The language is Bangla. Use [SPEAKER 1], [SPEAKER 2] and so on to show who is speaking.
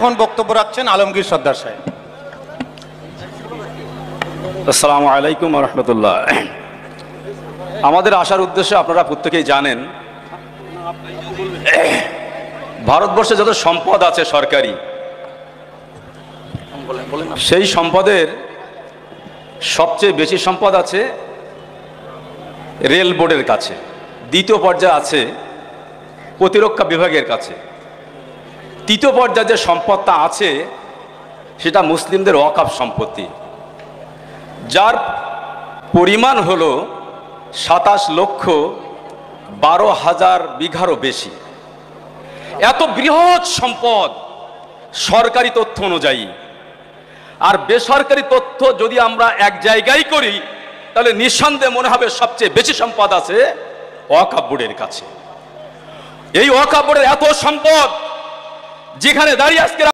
[SPEAKER 1] এখন বক্তব্য রাখছেন আলমগীর সর্দার সাহেব।
[SPEAKER 2] আসসালামু আলাইকুম ওয়া রাহমাতুল্লাহ। আমাদের আসার উদ্দেশ্য আপনারা প্রত্যেকেই জানেন, ভারতবর্ষে যত সম্পদ আছে সরকারি, সেই সম্পদের সবচেয়ে বেশি সম্পদ আছে রেল বোর্ডের কাছে, দ্বিতীয় পর্যায়ে আছে প্রতিরক্ষা বিভাগের কাছে, তৃতীয় পর্যায়ে যে সম্পদটা আছে সেটা মুসলিমদের ওয়াকফ সম্পত্তি, যার পরিমাণ হলো 27,12,000 বিঘারও বেশি। এত বৃহৎ সম্পদ সরকারি তথ্য অনুযায়ী, আর বেসরকারি তথ্য যদি আমরা এক জায়গায় করি তাহলে নিঃসন্দেহে মনে হবে সবচেয়ে বেশি সম্পদ আছে ওয়াকফ বোর্ডের কাছে। এই ওয়াকফ বোর্ডের এত সম্পদ, যেখানে দাঁড়িয়ে আজকে